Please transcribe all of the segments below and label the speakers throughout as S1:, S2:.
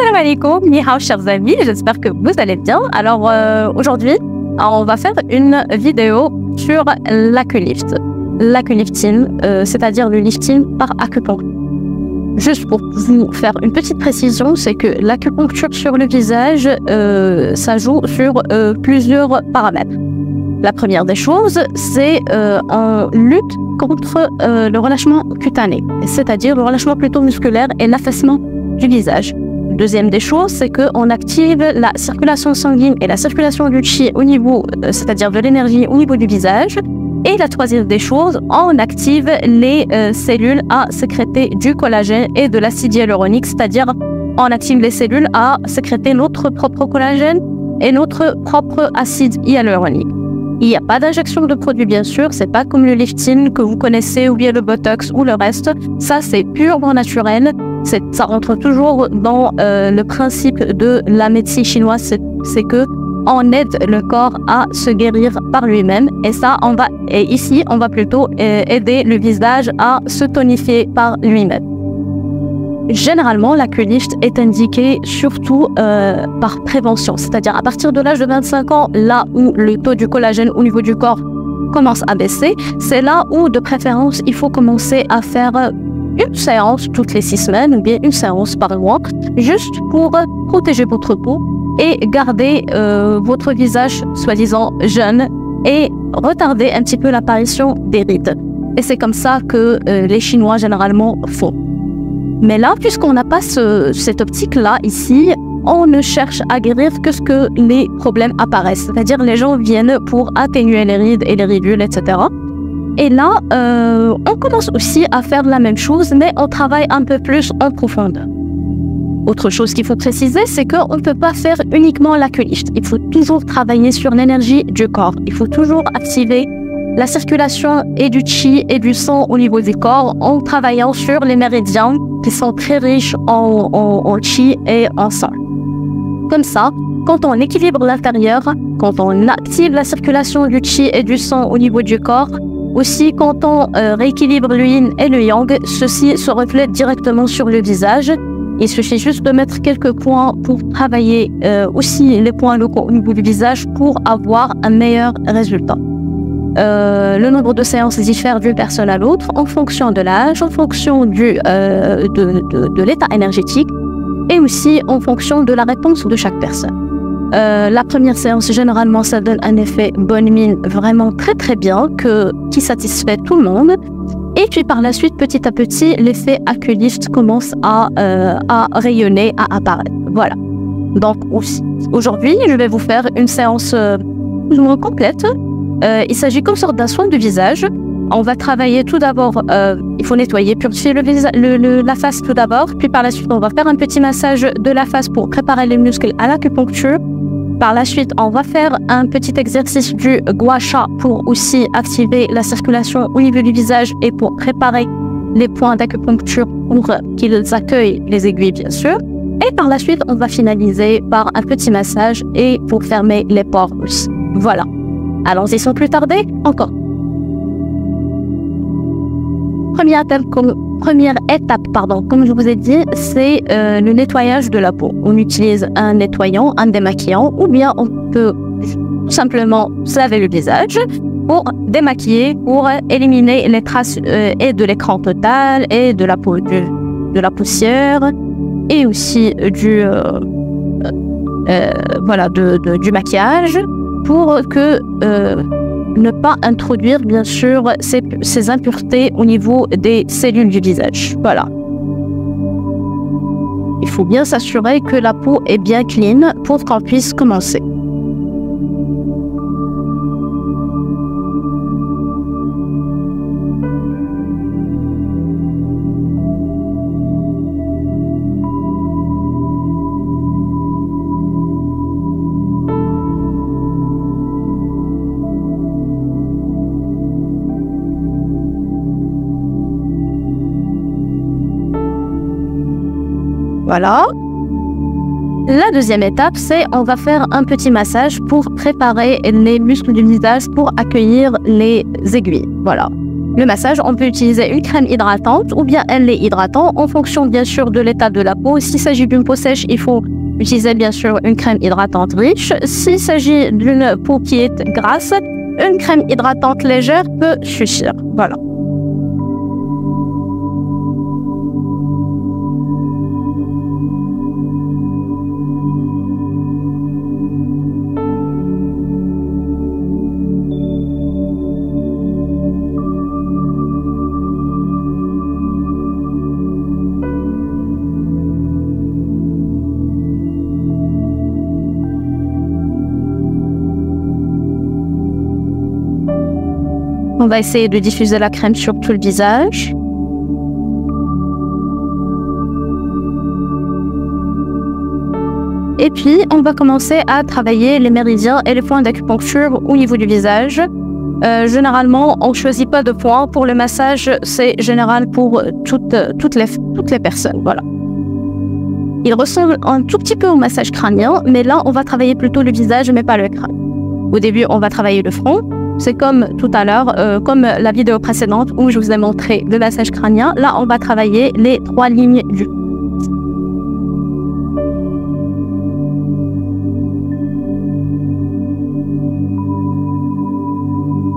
S1: Assalamu alaikum, ni hao chers amis, j'espère que vous allez bien. Alors aujourd'hui, on va faire une vidéo sur l'aculift. L'aculifting, c'est-à-dire le lifting par acupuncture. Juste pour vous faire une petite précision, c'est que l'acupuncture sur le visage, ça joue sur plusieurs paramètres. La première des choses, c'est en lutte contre le relâchement cutané, c'est-à-dire le relâchement plutôt musculaire et l'affaissement du visage. Deuxième des choses, c'est qu'on active la circulation sanguine et la circulation du chi au niveau, c'est-à-dire de l'énergie au niveau du visage. Et la troisième des choses, on active les cellules à sécréter du collagène et de l'acide hyaluronique, c'est-à-dire on active les cellules à sécréter notre propre collagène et notre propre acide hyaluronique. Il n'y a pas d'injection de produit, bien sûr, c'est pas comme le lifting que vous connaissez ou bien le botox ou le reste. Ça, c'est purement naturel. Ça rentre toujours dans le principe de la médecine chinoise, c'est que on aide le corps à se guérir par lui-même et ici on va plutôt aider le visage à se tonifier par lui-même. Généralement, l'aculift est indiqué surtout par prévention, c'est-à-dire à partir de l'âge de 25 ans, là où le taux du collagène au niveau du corps commence à baisser, c'est là où de préférence il faut commencer à faire une séance toutes les 6 semaines ou bien une séance par mois, juste pour protéger votre peau et garder votre visage soi-disant jeune et retarder un petit peu l'apparition des rides. Et c'est comme ça que les Chinois généralement font. Mais là, puisqu'on n'a pas cette optique-là ici, on ne cherche à guérir que ce que les problèmes apparaissent. C'est-à-dire les gens viennent pour atténuer les rides et les ridules, etc. Et là, on commence aussi à faire la même chose, mais on travaille un peu plus en profondeur. Autre chose qu'il faut préciser, c'est qu'on ne peut pas faire uniquement l'aculift. Il faut toujours travailler sur l'énergie du corps. Il faut toujours activer la circulation et du chi et du sang au niveau du corps en travaillant sur les méridiens qui sont très riches en chi et en sang. Comme ça, quand on équilibre l'intérieur, quand on active la circulation du chi et du sang au niveau du corps, aussi quand on rééquilibre le yin et le yang, ceci se reflète directement sur le visage. Il suffit juste de mettre quelques points pour travailler aussi les points locaux au niveau du visage pour avoir un meilleur résultat. Le nombre de séances diffère d'une personne à l'autre en fonction de l'âge, en fonction de l'état énergétique et aussi en fonction de la réponse de chaque personne. La première séance, généralement, ça donne un effet bonne mine vraiment très très bien qui satisfait tout le monde. Et puis par la suite, petit à petit, l'effet aculift commence à rayonner, à apparaître. Voilà. Donc aujourd'hui, je vais vous faire une séance plus ou moins complète. Il s'agit comme sorte d'un soin du visage. On va travailler tout d'abord, il faut nettoyer, purifier la face tout d'abord. Puis par la suite, on va faire un petit massage de la face pour préparer les muscles à l'acupuncture. Par la suite, on va faire un petit exercice du gua sha pour aussi activer la circulation au niveau du visage et pour préparer les points d'acupuncture pour qu'ils accueillent les aiguilles, bien sûr. Et par la suite, on va finaliser par un petit massage et pour fermer les pores aussi. Voilà. Allons-y sans plus tarder, encore. Première étape, comme je vous ai dit, c'est le nettoyage de la peau. On utilise un nettoyant, un démaquillant, ou bien on peut tout simplement se laver le visage pour démaquiller, pour éliminer les traces et de l'écran total et de la peau, de la poussière et aussi du maquillage pour que ne pas introduire, bien sûr, ces impuretés au niveau des cellules du visage. Voilà. Il faut bien s'assurer que la peau est bien clean pour qu'on puisse commencer. Voilà. La deuxième étape, c'est on va faire un petit massage pour préparer les muscles du visage pour accueillir les aiguilles. Voilà. le massage, on peut utiliser une crème hydratante ou bien un lait hydratant en fonction bien sûr de l'état de la peau. S'il s'agit d'une peau sèche, il faut utiliser bien sûr une crème hydratante riche. S'il s'agit d'une peau qui est grasse, une crème hydratante légère peut suffire. Voilà. On va essayer de diffuser la crème sur tout le visage. Et puis, on va commencer à travailler les méridiens et les points d'acupuncture au niveau du visage. Généralement, on ne choisit pas de points. Pour le massage, c'est général pour toutes les personnes. Voilà. Il ressemble un tout petit peu au massage crânien, mais là, on va travailler plutôt le visage, mais pas le crâne. Au début, on va travailler le front. C'est comme tout à l'heure, comme la vidéo précédente où je vous ai montré le massage crânien. Là, on va travailler les 3 lignes du.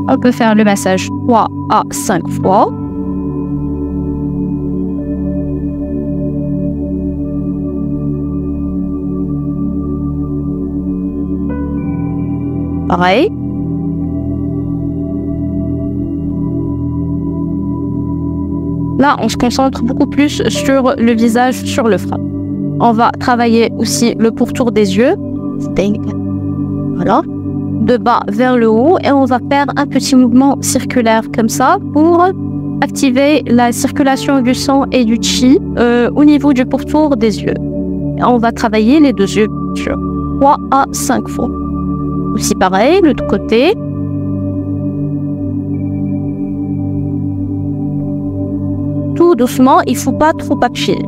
S1: On peut faire le massage 3 à 5 fois. Pareil. Là, on se concentre beaucoup plus sur le visage, sur le front. On va travailler aussi le pourtour des yeux. Voilà. De bas vers le haut. Et on va faire un petit mouvement circulaire comme ça pour activer la circulation du sang et du chi au niveau du pourtour des yeux. Et on va travailler les 2 yeux sur 3 à 5 fois. Aussi pareil, l'autre côté. Tout doucement, il ne faut pas trop appuyer.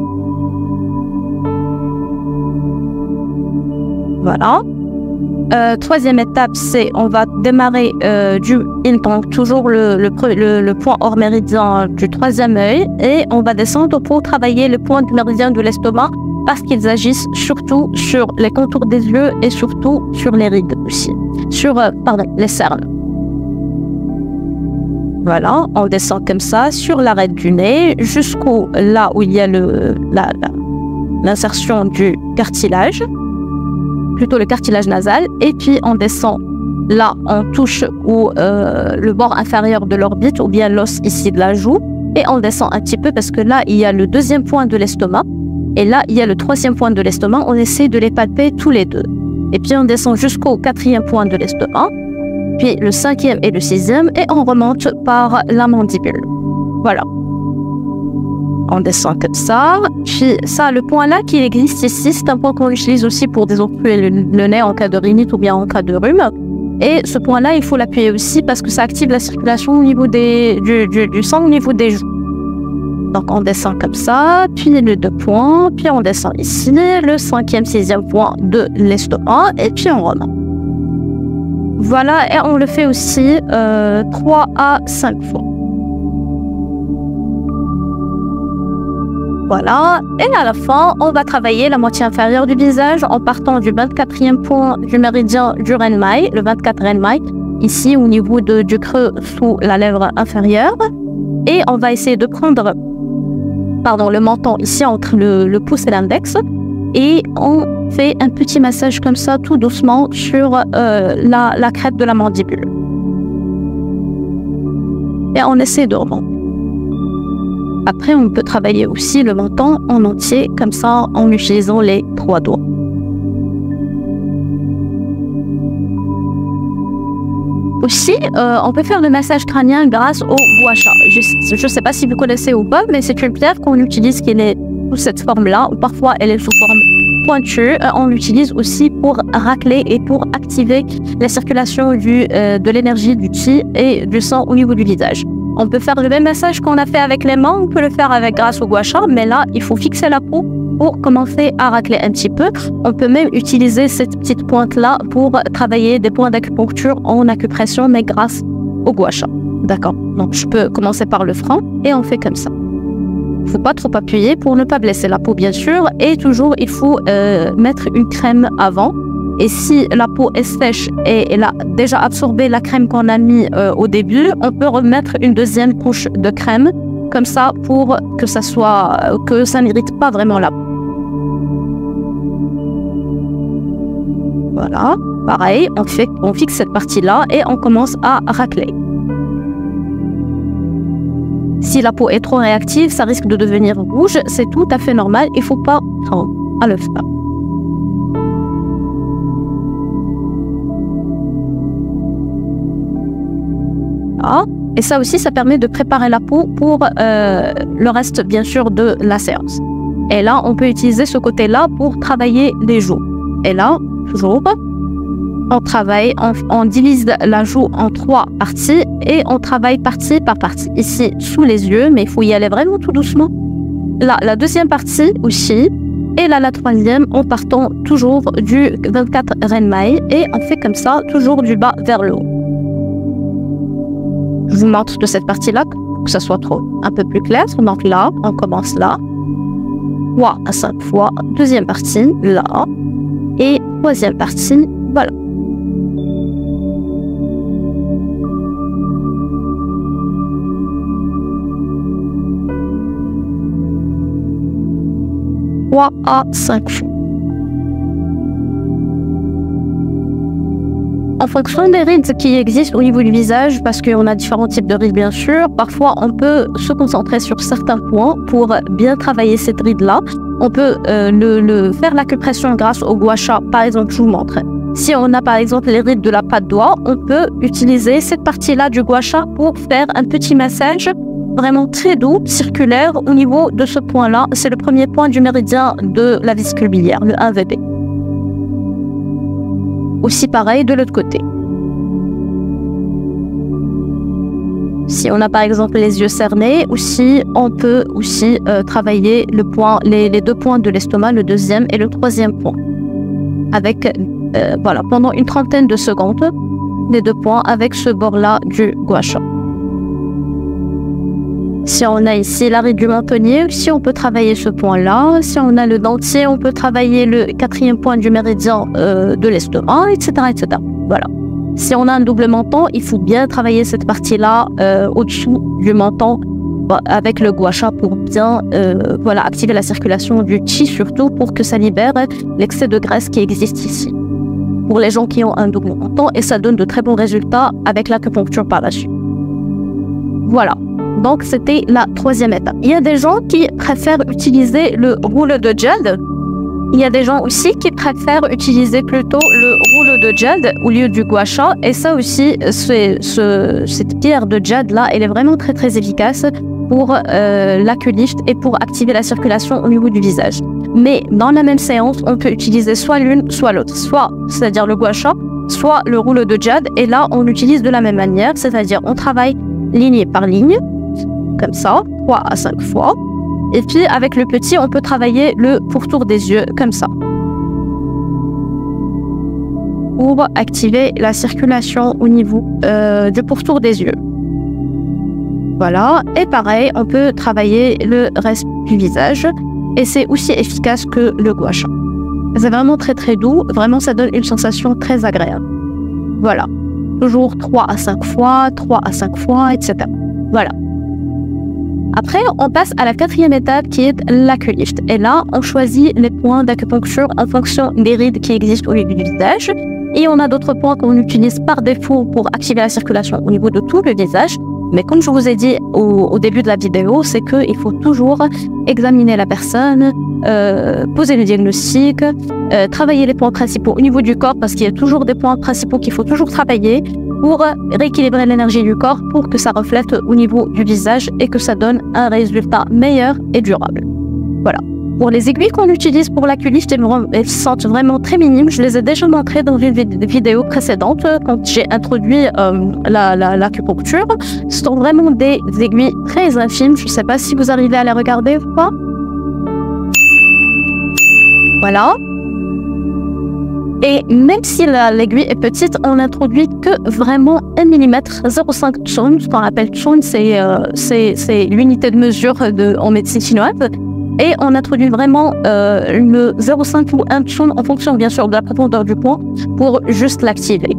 S1: Voilà. 3e étape, c'est on va démarrer du intang, toujours le point hors méridien du 3e œil, et on va descendre pour travailler le point du méridien de l'estomac parce qu'ils agissent surtout sur les contours des yeux et surtout sur les rides aussi, sur les cernes. Voilà, on descend comme ça sur l'arête du nez jusqu'au là où il y a l'insertion du cartilage, plutôt le cartilage nasal, et puis on descend là, on touche le bord inférieur de l'orbite ou bien l'os ici de la joue, et on descend un petit peu parce que là il y a le 2e point de l'estomac et là il y a le 3e point de l'estomac. On essaie de les palper tous les deux, et puis on descend jusqu'au 4e point de l'estomac, puis le 5e et le 6e, et on remonte par la mandibule. Voilà. On descend comme ça. Puis ça, le point là qui existe ici, c'est un point qu'on utilise aussi pour désobstruer le nez en cas de rhinite ou bien en cas de rhume. Et ce point-là, il faut l'appuyer aussi parce que ça active la circulation au niveau du sang au niveau des joues. Donc on descend comme ça, puis les 2 points, puis on descend ici, le 5e, 6e point de l'estomac, et puis on remonte. Voilà, et on le fait aussi 3 à 5 fois. Voilà, et à la fin, on va travailler la moitié inférieure du visage en partant du 24e point du méridien du Renmai, le 24 Renmai, ici au niveau du creux sous la lèvre inférieure. Et on va essayer de prendre le menton ici entre le pouce et l'index. Et on fait un petit massage comme ça, tout doucement, sur la crête de la mandibule. Et on essaie de remonter. Après, on peut travailler aussi le menton en entier, comme ça, en utilisant les 3 doigts. Aussi, on peut faire le massage crânien grâce au gua sha. Je ne sais pas si vous connaissez ou pas, mais c'est une pierre qu'on utilise qui est sous cette forme-là, ou parfois elle est sous forme pointue. On l'utilise aussi pour racler et pour activer la circulation de l'énergie, du chi et du sang au niveau du visage. On peut faire le même massage qu'on a fait avec les mains, on peut le faire grâce au gua sha, mais là, il faut fixer la peau pour commencer à racler un petit peu. On peut même utiliser cette petite pointe-là pour travailler des points d'acupuncture en acupression, mais grâce au gua sha. D'accord. Donc, je peux commencer par le front et on fait comme ça. Il ne faut pas trop appuyer pour ne pas blesser la peau, bien sûr. Et toujours, il faut mettre une crème avant. Et si la peau est sèche et elle a déjà absorbé la crème qu'on a mis au début, on peut remettre une deuxième couche de crème, comme ça, pour que ça n'irrite pas vraiment la peau. Voilà, pareil, on fixe cette partie-là et on commence à racler. Si la peau est trop réactive, ça risque de devenir rouge, c'est tout à fait normal, il ne faut pas prendre à le faire. Ah, et ça aussi, ça permet de préparer la peau pour le reste, bien sûr, de la séance. Et là, on peut utiliser ce côté-là pour travailler les joues. Et là, toujours, on travaille, on divise la joue en 3 parties et on travaille partie par partie. Ici, sous les yeux, mais il faut y aller vraiment tout doucement. Là, la deuxième partie aussi. Et là, la troisième, en partant toujours du 24 renmaï. Et on fait comme ça, toujours du bas vers le haut. Je vous montre de cette partie-là, pour que ça soit un peu plus clair. Donc là, on commence là. 3 à 5 fois. Deuxième partie, là. Et troisième partie, voilà. À 5 fois. En fonction des rides qui existent au niveau du visage, parce qu'on a différents types de rides bien sûr, parfois on peut se concentrer sur certains points pour bien travailler cette ride-là. On peut faire l'acupression grâce au gua sha, par exemple, je vous montre. Si on a par exemple les rides de la patte doigt, on peut utiliser cette partie-là du gua sha pour faire un petit massage vraiment très doux, circulaire au niveau de ce point-là. C'est le premier point du méridien de la vésicule biliaire, le 1VB. Aussi pareil de l'autre côté. Si on a par exemple les yeux cernés, aussi, on peut aussi travailler les 2 points de l'estomac, le deuxième et le troisième point. Avec, voilà, pendant une trentaine de secondes, les 2 points avec ce bord-là du gua sha. Si on a ici la ride du mentonnier, aussi on peut travailler ce point-là. Si on a le dentier, on peut travailler le 4e point du méridien de l'estomac, etc., etc. Voilà. Si on a un double menton, il faut bien travailler cette partie-là au-dessous du menton avec le gua sha pour bien voilà, activer la circulation du qi, surtout pour que ça libère l'excès de graisse qui existe ici. Pour les gens qui ont un double menton, et ça donne de très bons résultats avec l'acupuncture par la suite. Voilà. Donc, c'était la 3e étape. Il y a des gens qui préfèrent utiliser le rouleau de jade. Il y a des gens aussi qui préfèrent utiliser plutôt le rouleau de jade au lieu du gua sha. Et ça aussi, cette pierre de jade-là, elle est vraiment très, très efficace pour l'aculift et pour activer la circulation au niveau du visage. Mais dans la même séance, on peut utiliser soit l'une, soit l'autre. Soit, c'est-à-dire le gua sha, soit le rouleau de jade. Et là, on l'utilise de la même manière, c'est-à-dire on travaille ligne par ligne, comme ça, 3 à 5 fois. Et puis, avec le petit, on peut travailler le pourtour des yeux, comme ça. Pour activer la circulation au niveau du pourtour des yeux. Voilà. Et pareil, on peut travailler le reste du visage. Et c'est aussi efficace que le gua sha. C'est vraiment très très doux. Vraiment, ça donne une sensation très agréable. Voilà. Toujours 3 à 5 fois, 3 à 5 fois, etc. Voilà. Après, on passe à la 4e étape qui est l'aculift. Et là, on choisit les points d'acupuncture en fonction des rides qui existent au niveau du visage. Et on a d'autres points qu'on utilise par défaut pour activer la circulation au niveau de tout le visage. Mais comme je vous ai dit au début de la vidéo, c'est qu'il faut toujours examiner la personne, poser le diagnostic, travailler les points principaux au niveau du corps, parce qu'il y a toujours des points principaux qu'il faut toujours travailler pour rééquilibrer l'énergie du corps, pour que ça reflète au niveau du visage et que ça donne un résultat meilleur et durable. Voilà. Pour les aiguilles qu'on utilise pour l'aculift, elles sont vraiment très minimes. Je les ai déjà montrées dans une vidéo précédente quand j'ai introduit l'acupuncture. Ce sont vraiment des aiguilles très infimes. Je ne sais pas si vous arrivez à les regarder ou pas. Voilà. Et même si l'aiguille est petite, on n'introduit que vraiment 1 mm, 0,5 chun. Ce qu'on appelle chun, c'est l'unité de mesure en médecine chinoise. Et on introduit vraiment le 0,5 ou 1 chun en fonction bien sûr de la profondeur du point pour juste l'activer.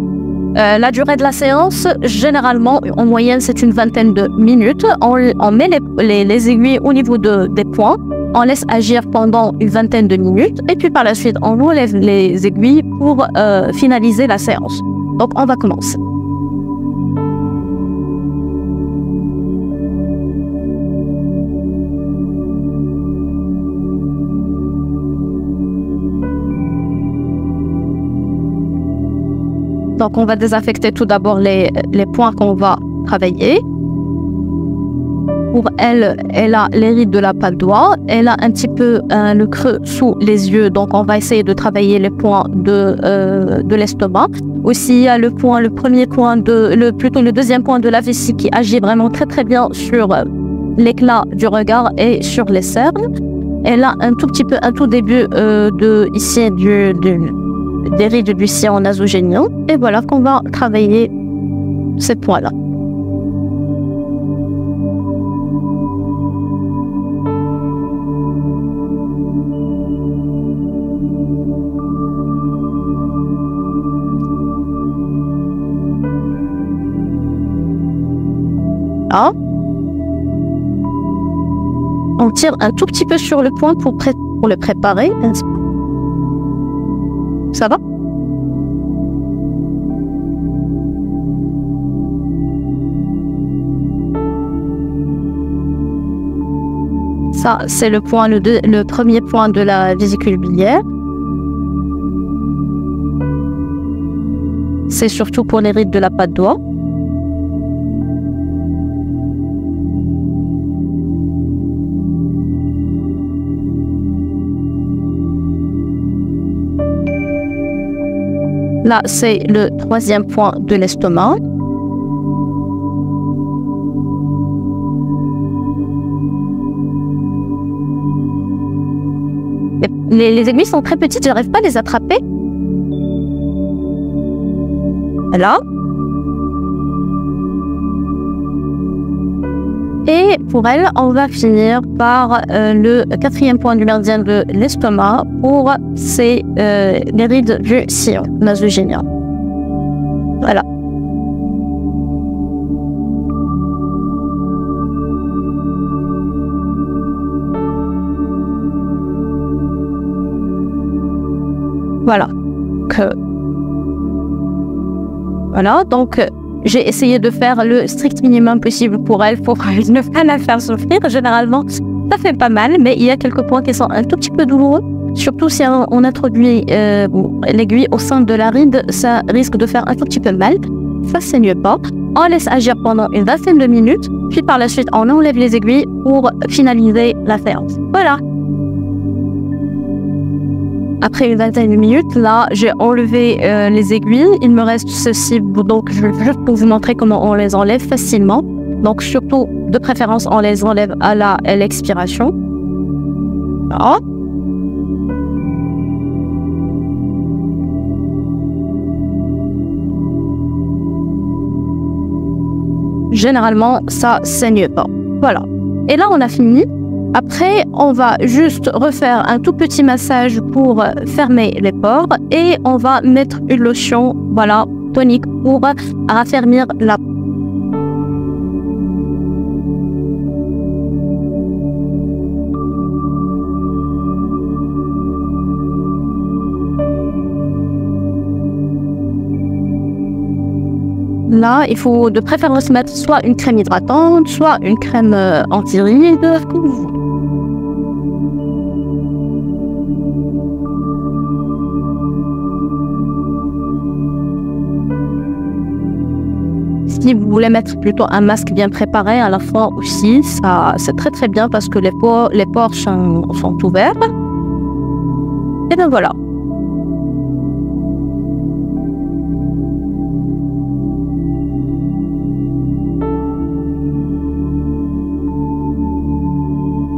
S1: La durée de la séance, généralement, en moyenne, c'est une vingtaine de minutes. On met les aiguilles au niveau des points. On laisse agir pendant une vingtaine de minutes. Et puis par la suite, on enlève les aiguilles pour finaliser la séance. Donc, on va commencer. Donc, on va désaffecter tout d'abord les points qu'on va travailler. Pour elle, elle a les rides de la patte doigt. Elle a un petit peu le creux sous les yeux. Donc, on va essayer de travailler les points de l'estomac. Aussi, il y a le deuxième point de la vessie qui agit vraiment très très bien sur l'éclat du regard et sur les cernes. Elle a un tout début des rides du sillon nasogénien. Et voilà qu'on va travailler ces points-là. Là. On tire un tout petit peu sur le point pour le préparer. Ça va? Ça, c'est le premier point de la vésicule biliaire. C'est surtout pour les rides de la patte doigt. Là, c'est le troisième point de l'estomac. Les aiguilles sont très petites, je n'arrive pas à les attraper. Là. Et pour elle, on va finir par le quatrième point du méridien de l'estomac pour les rides du sillon nasogénien. Voilà. Voilà, donc j'ai essayé de faire le strict minimum possible pour elle pour ne pas la faire souffrir. Généralement, ça fait pas mal, mais il y a quelques points qui sont un tout petit peu douloureux. Surtout si on introduit l'aiguille au sein de la ride, ça risque de faire un tout petit peu mal. Ça saigne pas. On laisse agir pendant une vingtaine de minutes, puis par la suite, on enlève les aiguilles pour finaliser la séance. Voilà. Après une vingtaine de minutes, là, j'ai enlevé les aiguilles. Il me reste ceci, donc je vais juste vous montrer comment on les enlève facilement. Donc, surtout, de préférence, on les enlève à l'expiration. Voilà. Généralement, ça saigne pas. Voilà. Et là, on a fini. Après, on va juste refaire un tout petit massage pour fermer les pores et on va mettre une lotion, voilà, tonique pour raffermir la peau. Là, il faut de préférence mettre soit une crème hydratante, soit une crème anti-rides, comme vous voulez. Si vous voulez mettre plutôt un masque bien préparé à la fois aussi, ça c'est très très bien parce que les pores sont ouverts. Et bien voilà.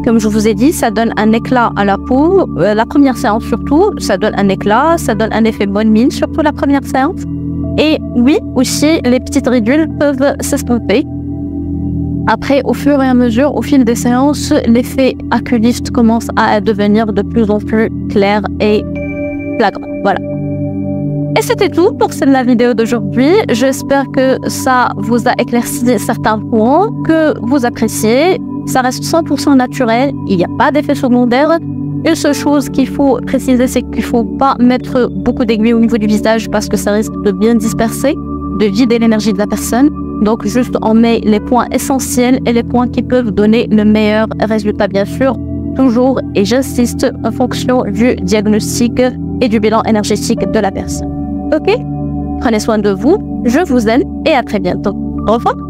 S1: Comme je vous ai dit, ça donne un éclat à la peau. La première séance surtout, ça donne un éclat, ça donne un effet bonne mine, surtout la première séance. Et oui, aussi, les petites ridules peuvent s'estomper. Après, au fur et à mesure, au fil des séances, l'effet Aculift commence à devenir de plus en plus clair et flagrant. Voilà. Et c'était tout pour la vidéo d'aujourd'hui. J'espère que ça vous a éclairci certains points, que vous appréciez. Ça reste 100% naturel, il n'y a pas d'effet secondaire. Une seule chose qu'il faut préciser, c'est qu'il ne faut pas mettre beaucoup d'aiguilles au niveau du visage parce que ça risque de bien disperser, de vider l'énergie de la personne. Donc juste on met les points essentiels et les points qui peuvent donner le meilleur résultat, bien sûr, toujours, et j'insiste, en fonction du diagnostic et du bilan énergétique de la personne. Ok? Prenez soin de vous, je vous aime et à très bientôt. Au revoir.